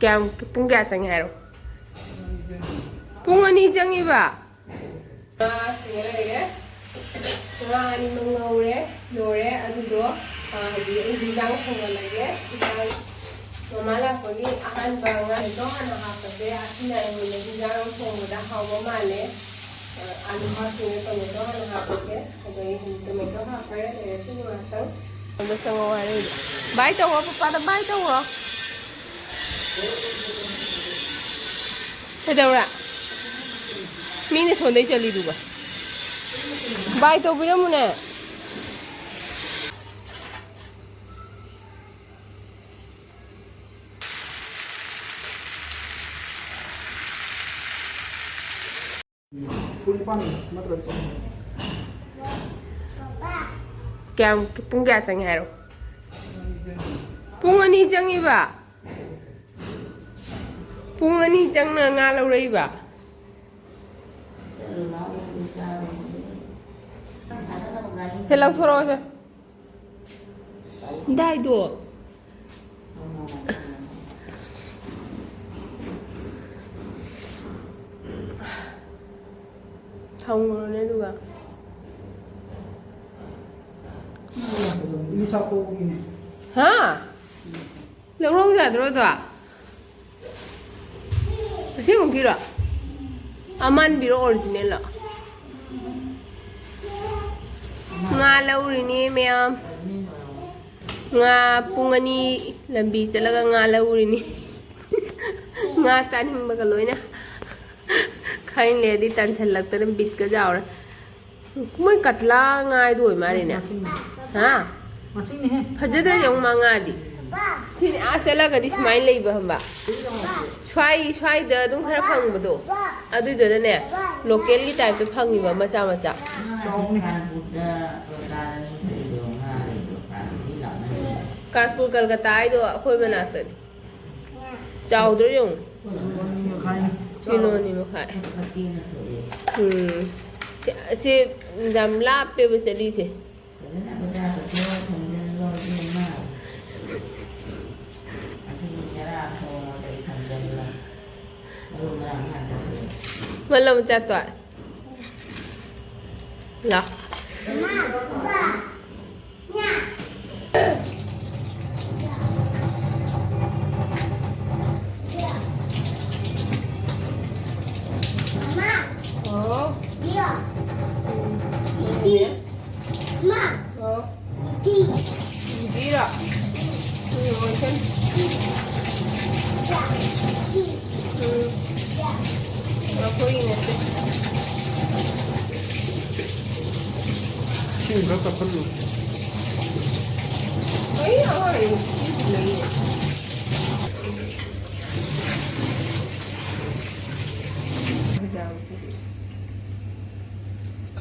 Kaya pung kaya chang hero. Pung ani chang iba. Sige ani mangaure lore adudo di hindang phongalage isang mamala pagi ahanba nga ito ana hapase asina yung hindang phongoda hawa male alu hapse to ito ana hapase agay tomato hapare ito masang basta ngawari bye to papa bye to Hedawra Mine sonde chali duga Bye TOUBIEU ne Kaya pung kaya chang hero. Pung ani chang iba. Pung ani chang na nga lau rai ba. Thế lau thoro chưa? Dai do. Không rồi đấy được à? Hả? Lâu lâu ra rồi đó. Sih mungkin lah. Aman biro original lah. Nga lâu rồi nè mẹ. Nga pungani lambi talaga nga lâu rồi nè. Nga chan hing baga loy na. Khain le di tan chalak tan bit ka jaw ra. Moi katla ngai đuổi mà này nè. Hả? Phajadra yung mga di. Sin atala ga di smile lay ba hamba. Swai da dung khara phang ba do. Adu do ne local gi type pe phang ba macha macha. Kanpur Kolkata ai do khoi bana ta. Chau do yung. Kilo ni mo khai. Se dam la pe ba se di se. Malam jatuh, lah. Oh, iya. Ini. Ma. Oh. Bira. Ini macam. Aku ingat. Ini berapa perlu? Oh iya, orang ini lagi.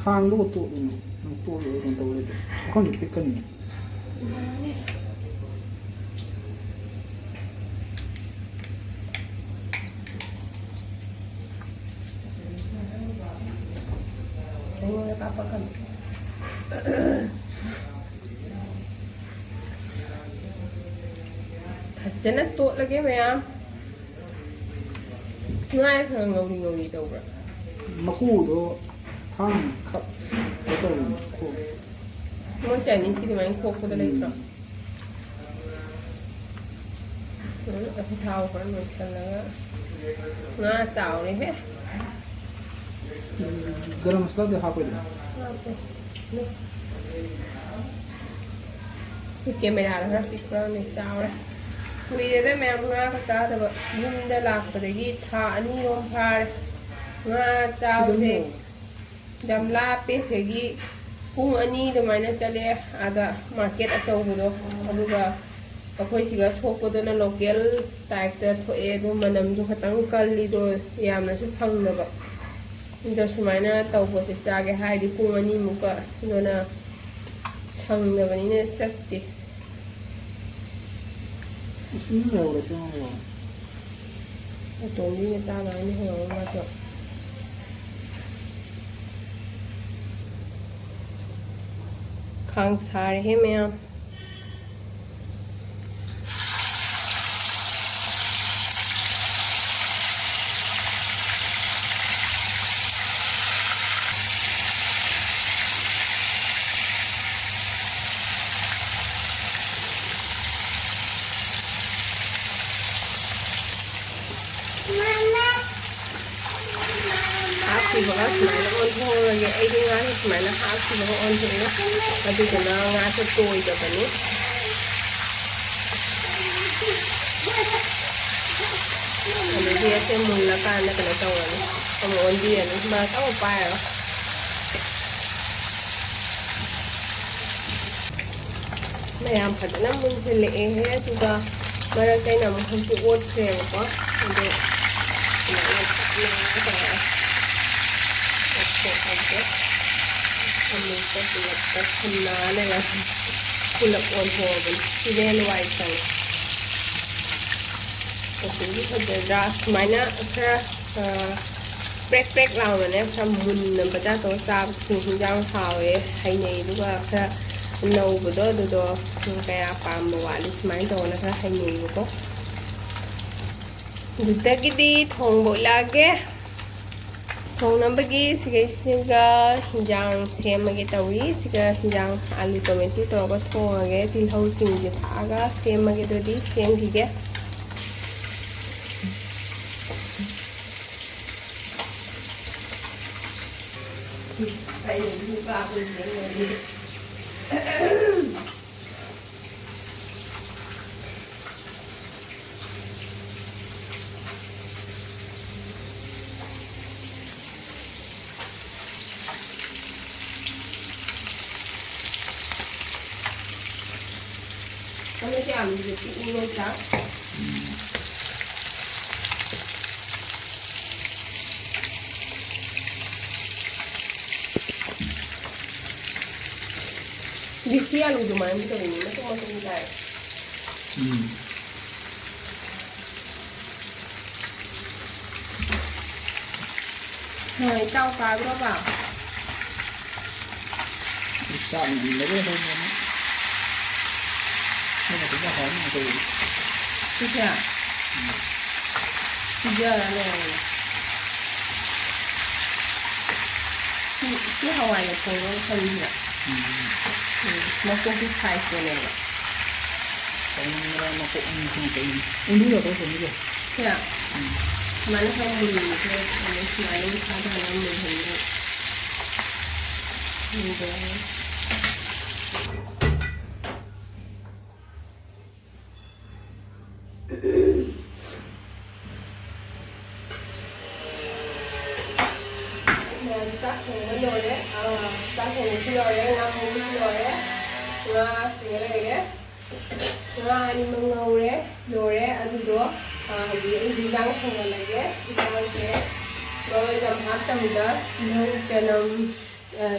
Khang lúc tụ nó tụ rồi còn tụ rồi không được cái cân apa kan? Jangan tu lagi Mayam. Ngay thằng ngầu đâu rồi. mà khu đó thang khắp cái tàu khu Muốn chạy đi thì mình khô cái đấy rồi. ਅਸੀਂ thao con mình xem là nga chảo này hết. garam masala de hapo ile cái camera là rất là mình chảo đấy. Vì thế mà nga cái chảo thì nhưng đã làm cái gì thà anh yom phai nga chảo thì đâm la pe sẽ gì cũng anh đi mà nó chale ada market ở châu đó aduga Ako siga thoko do na local type ta thoe do manam jo khatang kalli do yam na su phang na ba inda sumaina taw bo se chage hai di pung ani muka do na sang na bani ne sakti isini na ora siya mo to ni ne ta ba ni ho ma to khang sar he me am. เ ꯍꯥꯞꯈꯤꯕꯒ ꯁꯨꯃꯥꯏꯅ ꯑꯣꯟꯊꯣꯛꯑꯒꯦ ꯑꯩꯗꯤ ꯉꯥꯁꯦ ꯁꯨꯃꯥꯏꯅ ꯍꯥꯞꯈꯤꯕꯒ ꯑꯣꯟꯊꯣꯛꯑꯦ ꯑꯗꯨꯗꯨꯅ ꯉꯥꯁꯦ ꯇꯣꯏꯗꯕꯅꯤ ꯑꯗꯨꯗꯤ ꯑꯁꯦ ꯃꯨꯜꯂꯀꯥꯟꯗ ꯀꯩꯅꯣ ꯇꯧꯔꯅꯤ ꯑꯃꯨꯛ ꯑꯣꯟꯕꯤꯔꯅꯤ ꯃꯔꯛ ꯑꯃꯨꯛ ꯄꯥꯏꯔꯣ ꯃꯌꯥꯝ ꯐꯖꯅ ꯃꯨꯟꯁꯤꯜꯂꯛꯑꯦꯍꯦ ꯑꯗꯨꯒ ꯃꯔꯛꯇ ꯑꯩꯅ ꯑꯃꯨꯛ ꯍꯧꯖꯤꯛ ꯑꯣꯠꯈ꯭ꯔꯦꯕꯀꯣ ꯑꯗꯣ ꯁꯨꯃꯥꯏꯅ ꯇꯧꯔꯒ ꯑꯣꯠꯊꯣꯛꯑꯒꯦ ꯑꯃꯨꯛꯀ ꯄꯨꯂꯞꯇ ꯊꯝꯅꯔꯒ ꯄꯨꯂꯞ ꯑꯣꯟꯊꯣꯛꯑꯕꯅꯤ ꯁꯤꯅ ꯍꯦꯟꯅ ꯋꯥꯏ ꯁꯪꯉꯦ ꯑꯗꯨꯒꯤ ꯐꯖꯗ꯭ꯔꯥ ꯁꯨꯃꯥꯏꯅ ꯈꯔ ꯄ꯭ꯔꯦꯛ ꯄ꯭ꯔꯦꯛ ꯂꯥꯎꯅꯅꯦ ꯈꯔ ꯃꯨꯟꯅꯕꯗ ꯇꯧꯔ ꯆꯥꯕꯁꯤꯡ ꯍꯤꯟꯖꯥꯡ ꯍꯥꯎꯋꯦ ꯍꯩꯅꯩ ꯑꯗꯨꯒ ꯈꯔ ꯅꯧꯕꯗꯣ ꯑꯗꯨꯗꯣ kaya pamba wali sumay to na sa hangin ko dutagidi thongbo lage thong nambagi sige siga hinjang semage tawi siga hinjang alu tomato to ko thongage tilhau singje thaga semage dodi semgige ay ni ba ko ni Ano siya? Iingat siya? Di siya lu dumaan dito rin. Masuk tayo. Ikaw kagro ba? Ikaw, hindi na rin naman. Ano ba hon ito? Siya. Siya ano? Si Hawaii ko yung kanina. Masuk size ko nila. Kaya naman ako ang kain. Hindi ako sa nila. Siya. Mana sa muli ko, ano sinaling sada ng muli. Hindi. Tác thành nó rồi đấy, tác thành chưa rồi đấy, ngâm muối rồi đấy, cái này đấy, đi măng ngầu đấy, rồi đấy, ăn từ đó, thì anh đi răng không là này đấy, răng thế, rồi làm hấp tầm đó, nấu cho nằm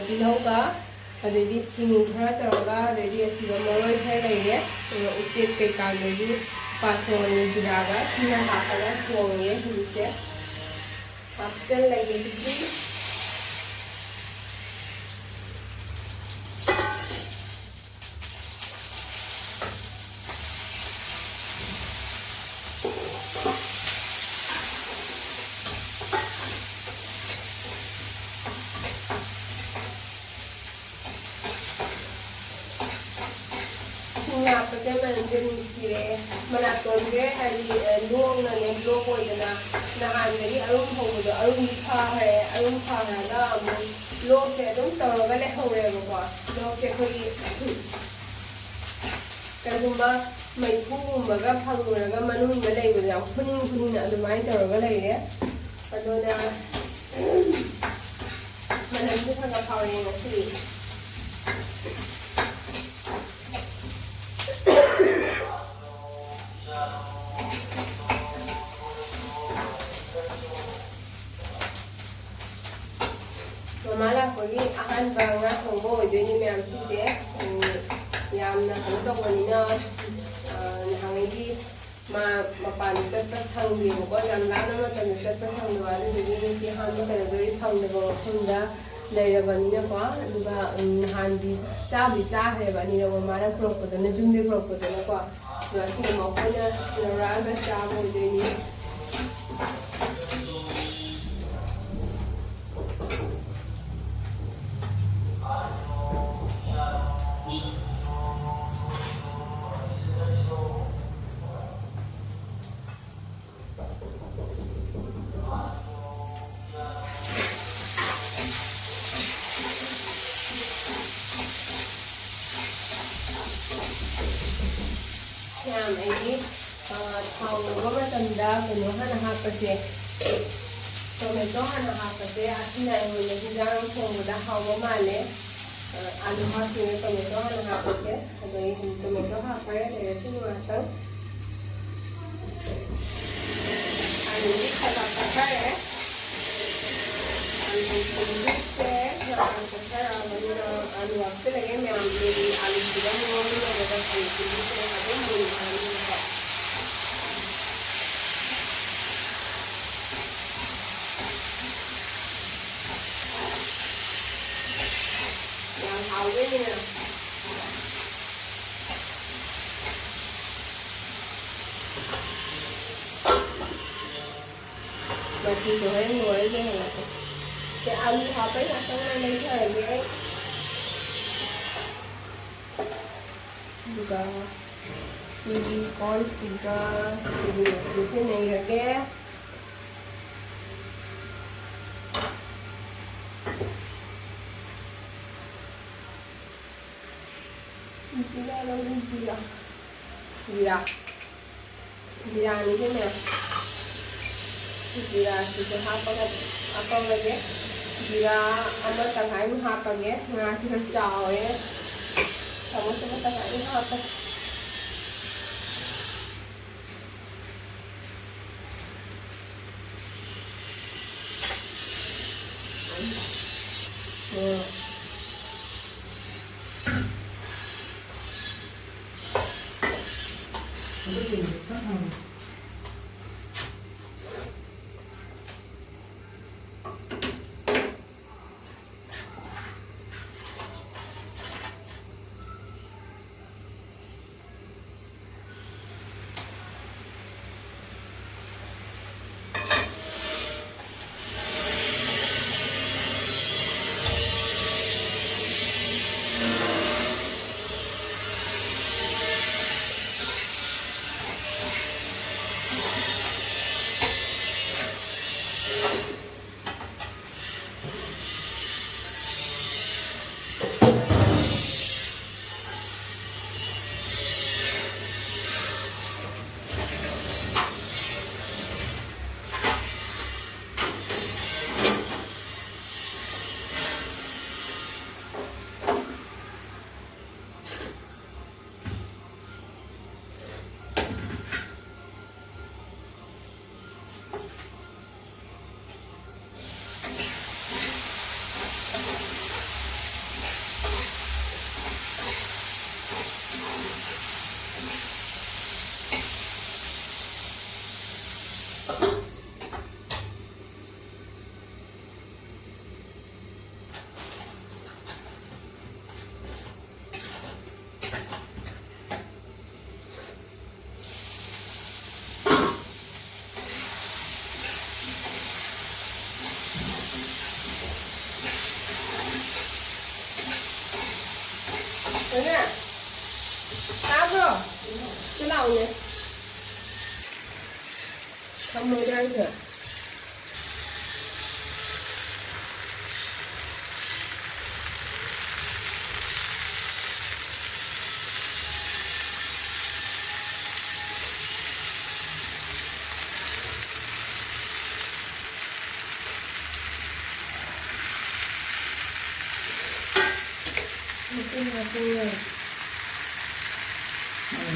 đi nấu cá, rồi đi xin thở rồi cả, rồi đi xin mồi thế này đấy, rồi uống cái cà rồi đi pha xong rồi đi ra cái, xin hấp cái xong rồi thì sẽ hấp cái này cái gì Apa sih mungkin kira menaton ke hari luang nane luang kau jana nahan jadi arum hong arum nikah ada luang ke arum tahu kan hong bawa luang ke kau kerumba mai pun baga pang baga manun balai baga kuning ada mai tahu balai ya kalau dah mana itu sangat power yang asli Mala 거기 아한바가 홍보 이제는 매암 시대 얌나 한덕원이나 항이 마pan ꯆꯠꯄ ꯁꯪꯕꯤꯕꯀꯣ ꯌꯥꯝ ꯂꯥꯞꯅ ꯃꯇꯝꯗ ꯆꯠꯄ ꯁꯪꯗꯕ ꯑꯗꯨꯗꯒꯤ ꯑꯍꯥꯟꯕ ꯀꯩꯅꯣꯗꯒꯤ ꯐꯪꯗꯕ ꯃꯐꯝꯗ ꯂꯩꯔꯕꯅꯤꯅꯀꯣ ꯑꯗꯨꯒ ꯅꯍꯥꯟꯗꯤ ꯆꯥꯈ꯭ꯔꯦꯕ ꯑꯅꯤꯔꯛ ꯃꯥꯅ ꯄꯨꯔꯛꯄꯗꯅ ꯌꯨꯝꯗꯒꯤ ꯄꯨꯔꯛꯄꯗꯅꯀꯣ ꯑꯗꯨꯒ ꯑꯁꯤꯒꯤ ꯃꯈꯣꯏꯅ ꯂꯧꯔꯛꯑꯒ ꯆꯥꯕ ꯑꯣꯏꯗꯣꯏꯅꯤ ꯑꯩꯒꯤ ꯊꯥꯎ ꯉꯧꯕ ꯃꯇꯝꯗ ꯀꯩꯅꯣ ꯍꯥꯟꯅ ꯍꯥꯞꯄꯁꯦ ꯇꯣꯃꯦꯇꯣ ꯍꯥꯟꯅ ꯍꯥꯞꯄꯁꯦ ꯑꯁꯤꯅ ꯑꯩꯉꯣꯟꯗ ꯍꯤꯟꯖꯥꯡ ꯊꯣꯡꯕꯗ ꯍꯥꯎꯕ ꯃꯥꯜꯂꯦ आलू हाथी टोमेटो हाथे टोमेटो हापे घाटन आलू खरा कचारे आलू आपसे लगे मैं आलू thì cho em ngồi đây là cái ăn hộp ấy là trong này lấy thời vậy juga silikon juga di sini ya guys Gila lagi gila gila gila ini kan ya gila kita apa lagi gila amat tengah ini apa ya ngasih kacau ya kamu semua tengah ini apa nè tao rồi cái nào nhỉ không mới đây kìa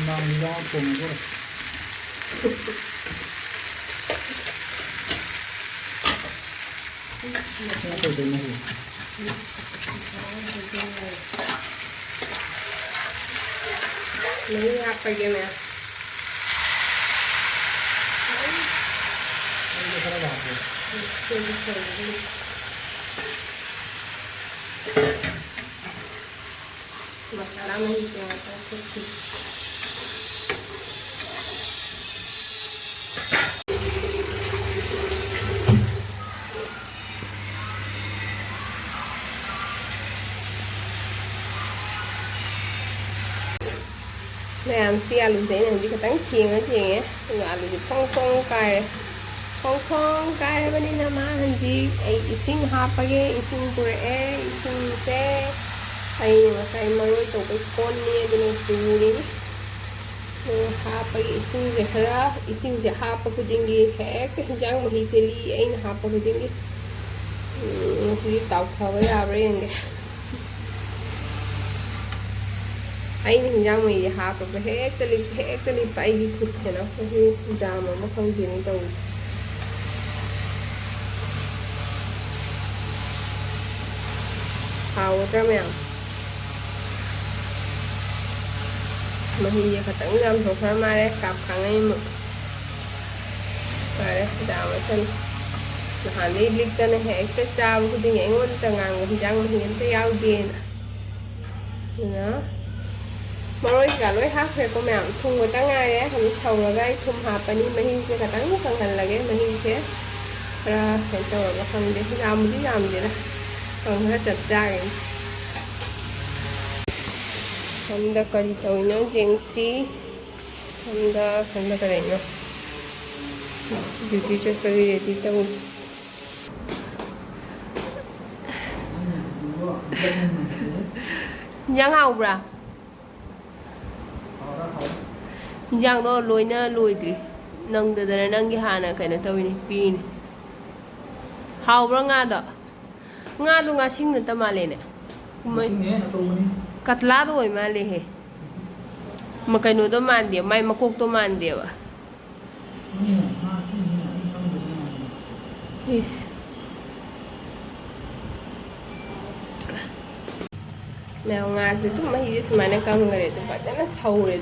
Nam ra cùng rồi. Cái gì này? lấy LAKPAGE nè masala mahigit làm xi alu thế này đi cái tánh chiên cái gì nhé alu thì phong cài bên này mà hành gì ấy xin hapage xin pure xin xe ay masay maroy to kay kon niya din ang tuli ꯍꯥꯞꯄꯒꯤ ꯏꯁꯤꯡꯁꯦ ꯈꯔ ꯏꯁꯤꯡꯁꯦ ꯍꯥꯞꯄ ꯈꯨꯗꯤꯡꯒꯤ ꯍꯦꯛꯇ ꯍꯤꯟꯖꯥꯡ ꯃꯍꯤꯁꯦ ꯂꯤ ꯑꯩꯅ ꯍꯥꯞꯄ ꯈꯨꯗꯤꯡꯒꯤ ꯉꯁꯤꯗꯤ ꯇꯥꯎꯊꯕ ꯌꯥꯕ꯭ꯔꯥ ꯌꯦꯡꯒꯦ ꯑꯩꯅ ꯍꯤꯟꯖꯥꯡ ꯃꯍꯤꯁꯦ ꯍꯥꯞꯄꯒ ꯍꯦꯛꯇ ꯂꯤꯞꯄ ꯑꯩꯒꯤ ꯈꯨꯠꯁꯦꯅ ꯑꯩꯈꯣꯏꯒꯤ ꯖꯥꯝ ꯑꯃ ꯈꯪꯗꯦꯅꯦ ꯇꯧꯔꯤꯁꯦ ꯍꯥꯎꯒꯗ꯭ꯔꯥ ꯃꯌꯥꯝ ꯃꯍꯤꯁꯦ ꯈꯤꯇꯪ ꯌꯥꯝꯊꯣꯛꯈ꯭ꯔ ꯃꯥꯜꯂꯦ ꯀꯥꯞ ꯈꯥꯡꯉꯩꯃꯨꯛ ꯐꯔꯦ ꯖꯥꯝ ꯃꯁꯜ ꯅꯍꯥꯟꯗꯩ ꯂꯤꯛꯇꯅ ꯍꯦꯛꯇ ꯆꯥꯕ ꯈꯨꯗꯤꯡꯒꯤ ꯑꯩꯉꯣꯟꯗ ꯉꯥꯡꯕ ꯍꯤꯟꯖꯥꯡ ꯃꯍꯤ ꯑꯝꯇ ꯌꯥꯎꯗꯦꯅ ꯑꯗꯨꯅ ꯃꯔꯣꯏ ꯀꯩꯀꯥ ꯂꯣꯏ ꯍꯥꯞꯈ꯭ꯔꯦꯀꯣ ꯃꯌꯥꯝ ꯊꯨꯝ ꯈꯛꯇꯪ ꯉꯥꯏꯔꯦ ꯍꯧꯖꯤꯛ ꯁꯧꯔꯒ ꯑꯩ ꯊꯨꯝ ꯍꯥꯞꯄꯅꯤ ꯃꯍꯤꯁꯦ ꯈꯤꯇꯪ ꯀꯪꯍꯜꯂꯒꯦ ꯃꯍꯤꯁꯦ ꯈꯔ ꯀꯩꯅꯣ ꯇꯧꯔꯒ ꯈꯪꯗꯦ ꯌꯥꯝꯕꯨꯗꯤ ꯌꯥꯝꯗꯦꯗ ꯈꯔ ꯆꯞ ꯆꯥꯒꯅꯤ ꯁꯣꯝꯗ ꯀꯔꯤ ꯇꯧꯔꯤꯅꯣ ꯌꯦꯡꯁꯤ ꯁꯣꯝꯗ ꯀꯔꯤꯅꯣ ꯗ꯭ꯌꯨꯇꯤ ꯆꯠꯄꯒꯤ ꯔꯦꯗꯤ ꯇꯧ ꯍꯤꯟꯖꯥꯡ ꯍꯥꯎꯕ꯭ꯔꯥ ꯍꯤꯟꯖꯥꯡꯗꯣ ꯂꯣꯏꯅ ꯂꯣꯏꯗ꯭ꯔꯤ ꯅꯪꯗꯗꯅ ꯅꯪꯒꯤ ꯍꯥꯟꯅ ꯀꯩꯅꯣ ꯇꯧꯋꯤꯅꯤ ꯄꯤꯔꯤꯅꯤ ꯍꯥꯎꯕ꯭ꯔꯥ ꯉꯥꯗꯣ ꯉꯥꯁꯤꯡ ꯅꯠꯇ ꯃꯥꯜꯂꯦꯅꯦ ꯀꯇꯂꯥꯗꯣ ꯑꯣꯏ ꯃꯥꯜꯂꯦꯍꯦ ꯀꯩꯅꯣꯗꯣ ꯃꯥꯟꯗꯦ ꯃꯥꯏ ꯃꯀꯣꯛꯇꯣ ꯃꯥꯟꯗꯦꯕ ꯏꯁ ꯃꯌꯥꯝ ꯉꯥꯁꯦ ꯑꯗꯨꯝ ꯃꯍꯤꯁꯦ ꯁꯨꯃꯥꯏꯅ ꯀꯪꯈꯔꯦ ꯑꯗꯨ ꯐꯖꯅ ꯁꯧꯔꯦ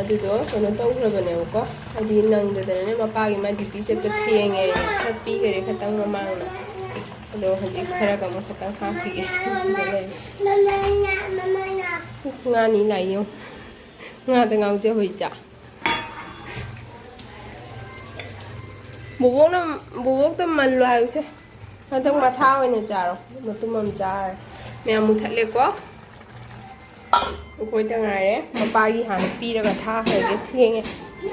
ꯑꯗꯨꯗꯣ ꯀꯩꯅꯣ ꯇꯧꯈ꯭ꯔꯕꯅꯦꯕꯀꯣ ꯍꯥꯏꯗꯤ ꯅꯪꯗꯗꯅꯅꯦ ꯃꯄꯥꯒꯤ ꯃꯥ ꯗ꯭ꯌꯨꯇꯤ ꯆꯠꯄ ꯊꯦꯡꯉꯦ ꯈꯔ ꯄꯤꯈꯔꯦ ꯈꯤꯇꯪ ꯃꯃꯥꯡꯗ ꯑꯗꯣ ꯍꯧꯖꯤꯛ ꯈꯔꯒ ꯑꯃꯨꯛ ꯈꯤꯇꯪ ꯍꯥꯞꯈꯤꯒꯦ ꯑꯁ ꯉꯥꯅꯤ ꯂꯥꯛꯏꯌꯣ ꯉꯥꯗ ꯉꯥꯎꯖꯕ ꯏꯆꯥ ꯕꯣꯕꯣꯛꯇ ꯃꯜꯂꯣ ꯍꯥꯏꯕꯁꯦ ꯍꯟꯗꯛ ꯃꯊꯥ ꯑꯣꯏꯅ ꯆꯥꯔꯣ ꯃꯇꯨꯝ ꯑꯃ ꯆꯥꯔꯦ ꯃꯌꯥꯝ ꯃꯨꯊꯠꯂꯦꯀꯣ ꯑꯩꯈꯣꯏꯗ ꯉꯥꯏꯔꯦ ꯃꯄꯥꯒꯤ ꯍꯥꯟꯅ ꯄꯤꯔꯒ ꯊꯥꯈ꯭ꯔꯒꯦ ꯊꯦꯡꯉꯦ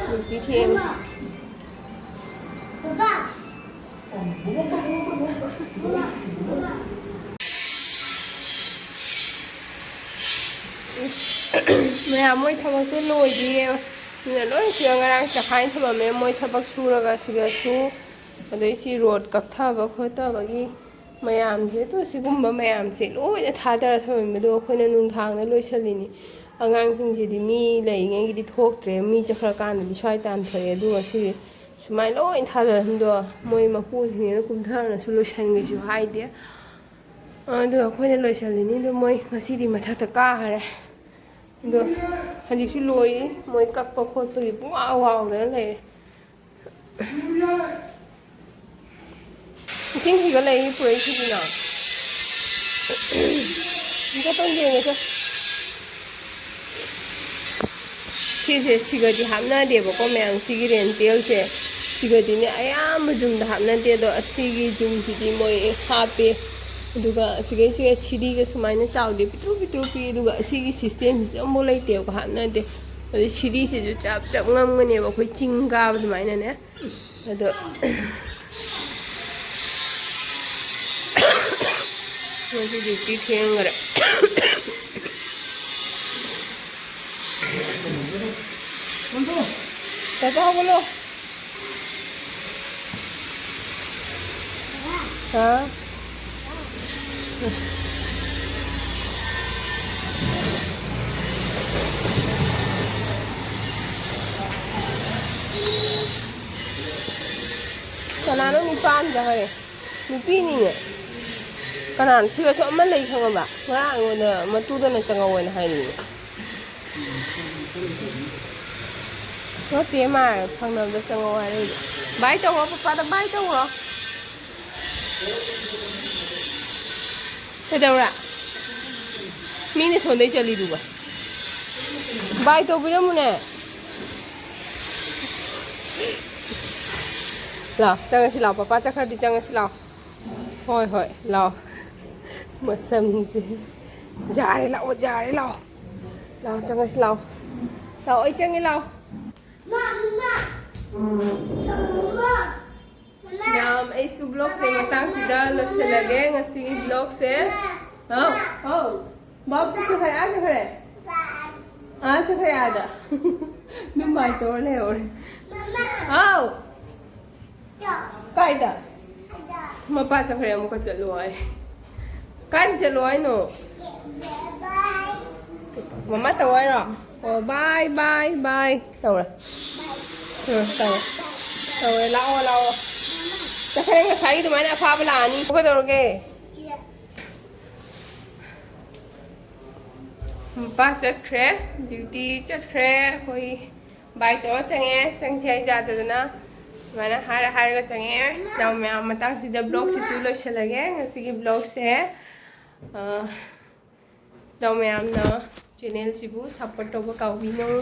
ꯗ꯭ꯌꯨꯇꯤ ꯊꯦꯡꯉꯦ ꯃꯌꯥꯝ ꯃꯣꯏ ꯊꯕꯛꯇꯣ ꯂꯣꯏꯗ꯭ꯔꯤꯌꯦ ꯑꯗꯨꯅ ꯂꯣꯏ ꯁꯤꯒ ꯉꯔꯥꯡ ꯆꯈꯥꯏ ꯊꯝꯃꯝꯃꯦ ꯃꯣꯏ ꯊꯕꯛ ꯁꯨꯔꯒ ꯁꯤꯗꯁꯨ ꯑꯗꯩ ꯁꯤ ꯔꯣഡ് ꯀꯛꯊꯕ ꯈꯣꯠꯇꯕꯒꯤ ꯃꯌꯥꯝꯁꯦ ꯑꯗꯨ ꯁꯤꯒꯨꯝꯕ ꯃꯌꯥꯝꯁꯦ ꯂꯣꯏꯅ ꯊꯥꯗꯔ ꯊꯝꯃꯝꯕꯗꯣ ꯑꯩꯈꯣꯏꯅ ꯅꯨꯡꯗꯥꯡꯗ ꯂꯣꯏꯁꯤꯜꯂꯤꯅꯤ ꯑꯉꯥꯡꯁꯤꯡꯁꯤꯗꯤ ꯃꯤ ꯂꯩꯔꯤꯉꯩꯒꯤꯗꯤ ꯊꯣꯛꯇ꯭ꯔꯦ ꯃꯤ ꯆꯠꯈ꯭ꯔꯀꯥꯟꯗꯗꯤ ꯁ꯭ꯋꯥꯏ ꯇꯥꯟꯊꯣꯛꯑꯦ ꯑꯗꯨꯒ ꯁꯤ ꯁꯨꯃꯥꯏꯅ ꯂꯣꯏ ꯊꯥꯗꯔꯝꯗꯣ ꯃꯣꯏ ꯃꯄꯨꯁꯤꯡꯁꯤꯅ ꯀꯨꯝꯊꯔꯅꯁꯨ ꯂꯣꯏꯁꯤꯟꯒꯦꯁꯨ ꯍꯥꯏꯗꯦ ꯑꯗꯨꯒ ꯑꯩꯈꯣꯏꯅ ꯂꯣꯏꯁꯤꯜꯂꯤꯅꯤ ꯑꯗꯨ ꯃꯣꯏ ꯉꯁꯤꯗꯤ ꯃꯊꯛꯇ ꯀꯥꯈꯔꯦ ꯑꯗꯣ ꯍꯧꯖꯤꯛꯁꯨ ꯂꯣꯏꯔꯤ ꯃꯣꯏ ꯀꯛꯄ ꯈꯣꯠꯄꯒꯤ ꯄꯨꯡꯋꯥꯎ ꯋꯥꯎꯗꯅ ꯂꯩꯔꯦ ꯏꯁꯤꯡꯁꯤꯒ ꯂꯩ ꯄꯨꯔꯛꯏꯁꯤꯗꯤꯅ ꯆꯠꯇꯪ ꯌꯦꯡꯉꯦ ꯁꯤꯁꯦ ꯁꯤꯒꯗꯤ ꯍꯥꯞꯅꯗꯦꯕꯀꯣ ꯃꯌꯥꯝ ꯁꯤꯒꯤ ꯔꯦꯟꯇꯦꯜꯁꯦ ꯁꯤꯒꯗꯤꯅꯦ ꯑꯌꯥꯝꯕ ꯖꯨꯝꯗ ꯍꯥꯞꯅꯗꯦ ꯑꯗꯣ ꯑꯁꯤꯒꯤ ꯖꯨꯝꯁꯤꯗꯤ ꯃꯣꯏ ꯍꯥꯞꯄꯦ ꯑꯗꯨꯒ ꯑꯁꯤꯒꯩꯁꯤꯒ ꯁꯤꯔꯤꯒ ꯁꯨꯃꯥꯏꯅ ꯆꯥꯎꯗꯦ ꯄꯤꯇ꯭ꯔꯨ ꯄꯤꯇ꯭ꯔꯨ ꯄꯤ ꯑꯗꯨꯒ ꯑꯁꯤꯒꯤ ꯁꯤꯁꯇꯦꯝꯁꯤꯁꯨ ꯑꯃꯐꯥꯎ ꯂꯩꯇꯦꯕꯀꯣ ꯍꯥꯞꯅꯗꯦ ꯑꯗꯩ ꯁꯤꯔꯤꯁꯤꯁꯨ ꯆꯞ ꯉꯝꯒꯅꯦꯕ ꯑꯩꯈꯣꯏ ꯆꯤꯡ ꯀꯥꯕ ꯑꯗꯨꯃꯥꯏꯅꯅꯦ ꯑꯗꯣ ꯃꯣꯏꯁꯤ ꯗ꯭ꯌꯨꯇꯤ ꯊꯦꯡꯈꯔꯦ ꯆꯥꯆꯥ ꯍꯧꯒꯠꯂꯣ ꯍꯥ ꯀꯅꯥꯅꯣ ꯅꯤꯄꯥꯟ ꯆꯪꯈꯔꯦ ꯅꯨꯄꯤꯅꯤꯅꯦ ꯀꯅꯥꯅꯣ ꯁꯤꯒꯁꯨ ꯑꯃ ꯂꯩ ꯈꯪꯉꯕ ꯉꯔꯥꯡ ꯑꯩꯉꯣꯟꯗ ꯃꯇꯨꯗꯅ ꯆꯪꯉꯧꯅ ꯍꯥꯏꯔꯤꯅꯦ ꯅꯠꯇꯦ ꯃꯥ ꯐꯪꯅꯕꯗ ꯆꯪꯉꯧ ꯍꯥꯏꯔꯛꯏꯕ ꯕꯥꯏ ꯇꯧꯔꯣ ꯄꯄꯥꯗ ꯕꯥꯏ ꯇꯧꯔꯣ ꯀꯩꯗꯧꯔꯥ ꯃꯤꯅ ꯁꯣꯟꯗꯩ ꯆꯠꯂꯤꯗꯨꯒ ꯕꯥꯏ ꯇꯧꯕꯤꯔꯝꯃꯨꯅꯦ ꯂꯥꯛ ꯆꯪꯉꯁꯤ ꯂꯥꯛ ꯄꯄꯥ ꯆꯠꯈ꯭ꯔꯗꯤ ꯆꯪꯉꯁꯤ ꯂꯥꯛ ꯍꯣꯏ ꯍꯣꯏ ꯂꯥꯛ ꯃꯁꯝꯁꯦ ꯖꯥꯔꯦ ꯂꯥꯛꯑꯣ ꯖꯥꯔꯦ ꯂꯥꯛꯑꯣ ꯂꯥꯛꯑꯣ ꯆꯪꯉꯁꯤ ꯂꯥꯛꯑꯣ ꯂꯥꯛꯑꯣ ꯑꯩ ꯆꯪꯉꯦ ꯂꯥꯛꯑꯣ ꯌꯥꯝ ꯑꯩꯁꯨ ꯕ꯭ꯂꯣꯛꯁꯦ ꯃꯇꯥꯡꯁꯤꯗ ꯂꯣꯏꯁꯤꯜꯂꯒꯦ ꯉꯁꯤꯒꯤ ꯕ꯭ꯂꯣꯛꯁꯦ ꯍꯥꯎ ꯍꯥꯎ ꯕꯥꯕꯨ ꯆꯠꯈ꯭ꯔꯦ ꯆꯠꯈ꯭ꯔꯦ ꯆꯠꯈ꯭ꯔꯦ ꯑꯥꯗ Đúng bài tôi leo rồi. Ao. Cái đó. Mà ba sao kaya mo ka sa luay? Kan sa luay no. Mama tawai rồi. Oh bye bye bye. Tao rồi. Tao. Tao lao. Chắc là cái thấy tụi mày đã pha bala ni. Có đâu rồi. Ba chất khỏe, duty chất khỏe, hồi bài tổ chẳng nghe, chẳng chạy ra từ đó, mà nó hai cái chẳng nghe, đầu mẹ mà tăng si blog si sulo sẽ là cái si blog sẽ, đầu mẹ nó channel SIBU support over KAOBINU,